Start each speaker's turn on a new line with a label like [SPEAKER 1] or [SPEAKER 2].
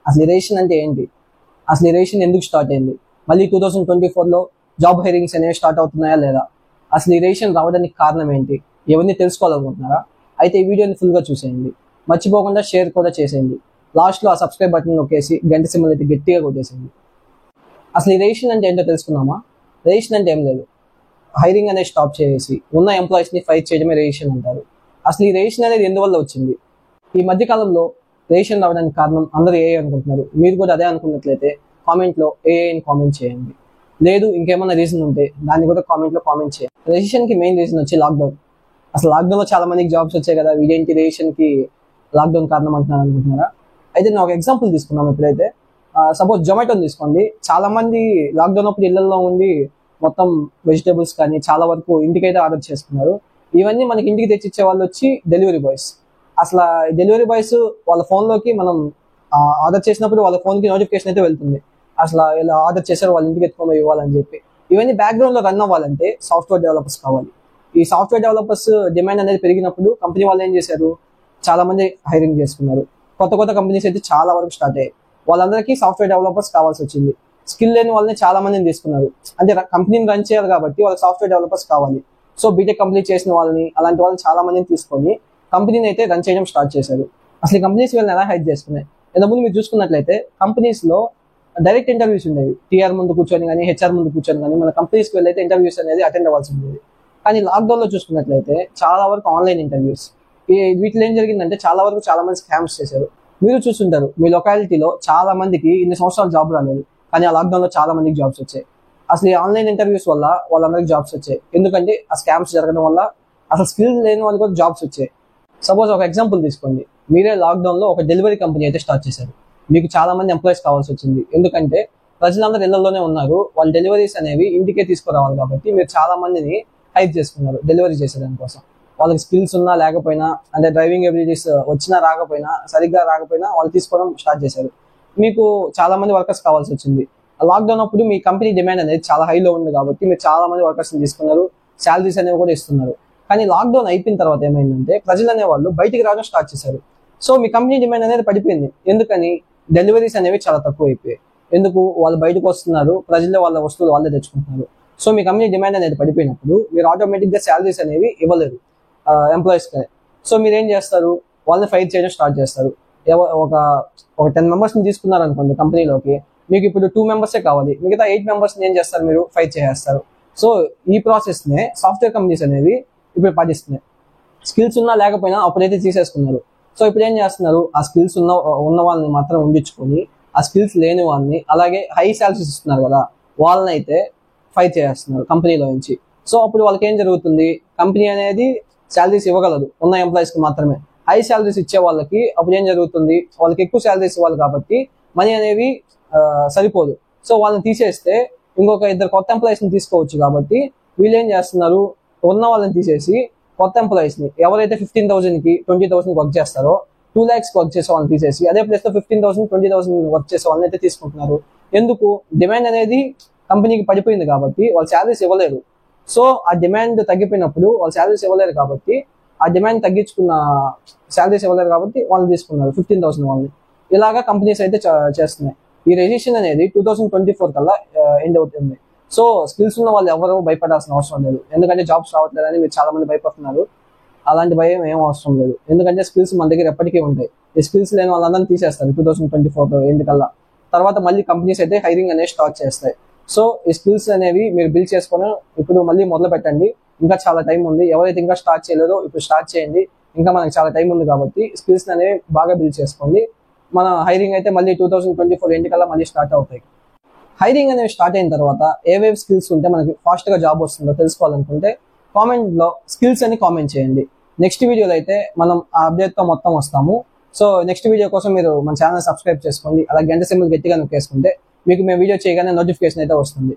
[SPEAKER 1] అసలు ఈ రేషన్ అంటే ఏంటి? అసలు ఈ రేషన్ ఎందుకు స్టార్ట్ అయింది? మళ్ళీ 2024లో జాబ్ హైరింగ్స్ అనేవి స్టార్ట్ అవుతున్నాయా లేదా? అసలు ఈ రేషన్ రావడానికి కారణం ఏంటి? ఇవన్నీ తెలుసుకోవాలనుకుంటున్నారా? అయితే ఈ వీడియోని ఫుల్గా చూసేయండి. మర్చిపోకుండా షేర్ కూడా చేసేయండి. లాస్ట్లో ఆ సబ్స్క్రైబ్ బటన్ నొక్కేసి గంట సింబల్ అయితే గట్టిగా కొట్టేసేయండి. అసలు ఈ రేషన్ అంటే ఏంటో తెలుసుకుందామా? రేషన్ అంటే ఏం లేదు, హైరింగ్ అనేది స్టాప్ చేసి ఉన్న ఎంప్లాయీస్ని ఫైర్ చేయడమే రేషన్ అంటారు. అసలు ఈ రేషన్ అనేది ఎందువల్ల వచ్చింది? ఈ మధ్య కాలంలో రేషన్ రావడానికి కారణం అందరూ ఏఐ అనుకుంటున్నారు. మీరు కూడా అదే అనుకున్నట్లయితే కామెంట్లో ఏఐని కామెంట్ చేయండి. లేదు ఇంకేమైనా రీజన్ ఉంటే దాన్ని కూడా కామెంట్లో కామెంట్ చేయండి. రేషన్కి మెయిన్ రీజన్ వచ్చి లాక్డౌన్. అసలు లాక్డౌన్లో చాలా మందికి జాబ్స్ వచ్చాయి కదా, ఇదేంటి రేషన్కి లాక్డౌన్ కారణం అంటున్నారు అనుకుంటున్నారా? అయితే నేను ఒక ఎగ్జాంపుల్ తీసుకున్నాం. ఎప్పుడైతే సపోజ్ జొమాటోని తీసుకోండి. చాలా మంది లాక్డౌన్ అప్పుడు ఇళ్లలో ఉండి మొత్తం వెజిటేబుల్స్ కానీ చాలా వరకు ఇంటికైతే ఆర్డర్ చేసుకున్నారు. ఇవన్నీ మనకి ఇంటికి తెచ్చిచ్చే వాళ్ళు వచ్చి డెలివరీ బాయ్స్. అసలు డెలివరీ బాయ్స్ వాళ్ళ ఫోన్లోకి మనం ఆర్డర్ చేసినప్పుడు వాళ్ళ ఫోన్కి నోటిఫికేషన్ అయితే వెళ్తుంది, అసలు ఇలా ఆర్డర్ చేశారు వాళ్ళ ఇంటికి ఎత్తుకొని ఇవ్వాలని చెప్పి. ఇవన్నీ బ్యాక్గ్రౌండ్లో రన్ అవ్వాలంటే సాఫ్ట్వేర్ డెవలపర్స్ కావాలి. ఈ సాఫ్ట్వేర్ డెవలపర్స్ డిమాండ్ అనేది పెరిగినప్పుడు కంపెనీ వాళ్ళు ఏం చేశారు, చాలా మంది హైరింగ్ చేసుకున్నారు. కొత్త కొత్త కంపెనీస్ అయితే చాలా వరకు స్టార్ట్ అయ్యాయి. వాళ్ళందరికీ సాఫ్ట్వేర్ డెవలపర్స్ కావాల్సి వచ్చింది. స్కిల్ లేని వాళ్ళని చాలా మందిని తీసుకున్నారు. అంటే కంపెనీని రన్ చేయాలి కాబట్టి వాళ్ళకి సాఫ్ట్వేర్ డెవలపర్స్ కావాలి. సో బీటెక్ కంప్లీట్ చేసిన వాళ్ళని, అలాంటి వాళ్ళని చాలా మందిని తీసుకొని కంపెనీని అయితే రన్ చేయడం స్టార్ట్ చేశారు. అసలు ఈ కంపెనీస్ వీళ్ళని ఎలా హైర్ చేసుకున్నాయి? ఇంతకుముందు మీరు చూసుకున్నట్లయితే కంపెనీస్లో డైరెక్ట్ ఇంటర్వ్యూస్ ఉండేవి. టీఆర్ ముందు కూర్చొని కానీ, హెచ్ఆర్ ముందు కూర్చొని కానీ మన కంపెనీస్కి వెళ్ళైతే ఇంటర్వ్యూస్ అనేది అటెండ్ అవ్వాల్సి ఉండేది. కానీ లాక్డౌన్లో చూసుకున్నట్లయితే చాలా వరకు ఆన్లైన్ ఇంటర్వ్యూస్. వీటిలో ఏం జరిగిందంటే చాలా వరకు చాలా మంది స్కామ్స్ చేశారు. మీరు చూస్తుంటారు, మీ లొకాలిటీలో చాలా మందికి ఇన్ని సంవత్సరాలు జాబ్ రాలేదు, కానీ ఆ లాక్డౌన్లో చాలా మందికి జాబ్స్ వచ్చాయి. అసలు ఈ ఆన్లైన్ ఇంటర్వ్యూస్ వల్ల వాళ్ళందరికీ జాబ్స్ వచ్చాయి. ఎందుకంటే ఆ స్కామ్స్ జరగడం వల్ల అసలు స్కిల్ లేని వాళ్ళకి కూడా జాబ్స్ వచ్చాయి. సపోజ్ ఒక ఎగ్జాంపుల్ తీసుకోండి. మీరే లాక్డౌన్లో ఒక డెలివరీ కంపెనీ అయితే స్టార్ట్ చేశారు. మీకు చాలా మంది ఎంప్లాయీస్ కావాల్సి వచ్చింది. ఎందుకంటే ప్రజలందరూ ఇళ్లలోనే ఉన్నారు, వాళ్ళ డెలివరీస్ అనేవి ఇంటికే తీసుకురావాలి కాబట్టి మీరు చాలా మందిని హైర్ చేసుకున్నారు డెలివరీ చేసేదానికోసం. వాళ్ళకి స్కిల్స్ ఉన్నా లేకపోయినా, అంటే డ్రైవింగ్ ఎబిలిటీస్ వచ్చినా రాకపోయినా, సరిగ్గా రాకపోయినా వాళ్ళు తీసుకోవడం స్టార్ట్ చేశారు. మీకు చాలా మంది వర్కర్స్ కావాల్సి వచ్చింది. లాక్డౌన్ అప్పుడు మీ కంపెనీ డిమాండ్ అనేది చాలా హైలో ఉంది కాబట్టి మీరు చాలా మంది వర్కర్స్ని తీసుకున్నారు, శాలరీస్ అనేవి కూడా ఇస్తున్నారు. కానీ లాక్డౌన్ అయిపోయిన తర్వాత ఏమైందంటే ప్రజలు అనేవాళ్ళు బయటికి రావడం స్టార్ట్ చేశారు. సో మీ కంపెనీ డిమాండ్ అనేది పడిపోయింది. ఎందుకని? డెలివరీస్ అనేవి చాలా తక్కువ అయిపోయాయి. ఎందుకు? వాళ్ళు బయటకు వస్తున్నారు, ప్రజలే వాళ్ళ వస్తువులు వాళ్ళే తెచ్చుకుంటున్నారు. సో మీ కంపెనీ డిమాండ్ అనేది పడిపోయినప్పుడు మీరు ఆటోమేటిక్గా శాలరీస్ అనేవి ఇవ్వలేరు ఎంప్లాయీస్కి. సో మీరు ఏం చేస్తారు? వాళ్ళని ఫైర్ చేయడం స్టార్ట్ చేస్తారు. ఒక 10 మెంబర్స్ని తీసుకున్నారు అనుకోండి కంపెనీలోకి, మీకు ఇప్పుడు 2 మెంబర్సే కావాలి, మిగతా 8 మెంబర్స్ని ఏం చేస్తారు? మీరు ఫైర్ చేసేస్తారు. సో ఈ ప్రాసెస్నే సాఫ్ట్వేర్ కంపెనీస్ అనేవి ఇప్పుడు పాటిస్తున్నాయి. స్కిల్స్ ఉన్నా లేకపోయినా అప్పుడైతే తీసేసుకున్నారు. సో ఇప్పుడు ఏం చేస్తున్నారు? ఆ స్కిల్స్ ఉన్న వాళ్ళని మాత్రం ఉండించుకొని ఆ స్కిల్స్ లేని వాళ్ళని, అలాగే హై శాలరీస్ ఇస్తున్నారు కదా వాళ్ళని అయితే ఫైర్ చేస్తున్నారు కంపెనీలో నుంచి. సో అప్పుడు వాళ్ళకి ఏం జరుగుతుంది? కంపెనీ అనేది శాలరీస్ ఇవ్వగలదు ఉన్న ఎంప్లాయీస్కి మాత్రమే. హై శాలరీస్ ఇచ్చే వాళ్ళకి అప్పుడు ఏం జరుగుతుంది? వాళ్ళకి ఎక్కువ శాలరీస్ ఇవ్వాలి కాబట్టి మనీ అనేవి సరిపోదు. సో వాళ్ళని తీసేస్తే ఇంకొక 2 కొత్త ఎంప్లాయీస్ని తీసుకోవచ్చు కాబట్టి వీళ్ళు ఏం చేస్తున్నారు? ఉన్న వాళ్ళని తీసేసి కొత్త ఎంప్లాయీస్ని, ఎవరైతే 15,000కి 20,000కి వర్క్ చేస్తారో 2 lakhs వర్క్ చేసే వాళ్ళని తీసేసి అదే ప్లేస్లో 15,000 20,000 వర్క్ చేసే వాళ్ళని అయితే తీసుకుంటున్నారు. ఎందుకు? డిమాండ్ అనేది కంపెనీకి పడిపోయింది కాబట్టి వాళ్ళు శాలరీస్ ఇవ్వలేరు. సో ఆ డిమాండ్ తగ్గిపోయినప్పుడు వాళ్ళు శాలరీస్ ఇవ్వలేరు కాబట్టి, ఆ డిమాండ్ తగ్గించుకున్న శాలరీస్ ఇవ్వలేరు కాబట్టి వాళ్ళు తీసుకున్నారు 15,000 వాళ్ళని. ఇలాగా కంపెనీస్ అయితే చేస్తున్నాయి. ఈ రెసిషన్ అనేది 2024 కల్లా ఎండ్ అవుతుంది. సో స్కిల్స్ ఉన్న వాళ్ళు ఎవరు భయపడాల్సిన అవసరం లేదు. ఎందుకంటే జాబ్స్ రావట్లేదని మీరు చాలా మంది భయపడుతున్నారు. అలాంటి భయం ఏం అవసరం లేదు. ఎందుకంటే స్కిల్స్ మన దగ్గర ఎప్పటికీ ఉంటాయి. ఈ స్కిల్స్ లేని వాళ్ళందరినీ తీసేస్తారు 2024 ఎండ్ కల్లా. తర్వాత మళ్ళీ కంపెనీస్ అయితే హైరింగ్ అనేది స్టార్ట్ చేస్తాయి. సో ఈ స్కిల్స్ అనేవి మీరు బిల్డ్ చేసుకొని ఇప్పుడు మళ్ళీ మొదలు పెట్టండి. ఇంకా చాలా టైం ఉంది. ఎవరైతే ఇంకా స్టార్ట్ చేయలేదో ఇప్పుడు స్టార్ట్ చేయండి. ఇంకా మనకి చాలా టైం ఉంది కాబట్టి స్కిల్స్ అనేవి బాగా బిల్డ్ చేసుకోండి. మన హైరింగ్ అయితే మళ్ళీ 2024 ఎండ్ కల్లా మళ్ళీ స్టార్ట్ అవుతాయి. హైరింగ్ అనేవి స్టార్ట్ అయిన తర్వాత ఏవేవి స్కిల్స్ ఉంటే మనకి ఫాస్ట్గా జాబ్ వస్తుందో తెలుసుకోవాలనుకుంటే కామెంట్లో స్కిల్స్ అని కామెంట్ చేయండి. నెక్స్ట్ వీడియోలో అయితే మనం ఆ అప్డేట్తో మొత్తం వస్తాము. సో నెక్స్ట్ వీడియో కోసం మీరు మన ఛానల్ సబ్స్క్రైబ్ చేసుకోండి. అలా గంట సింబల్ గట్టిగా నొక్కేసుకుంటే మీకు మేము వీడియో చేయగానే నోటిఫికేషన్ అయితే వస్తుంది.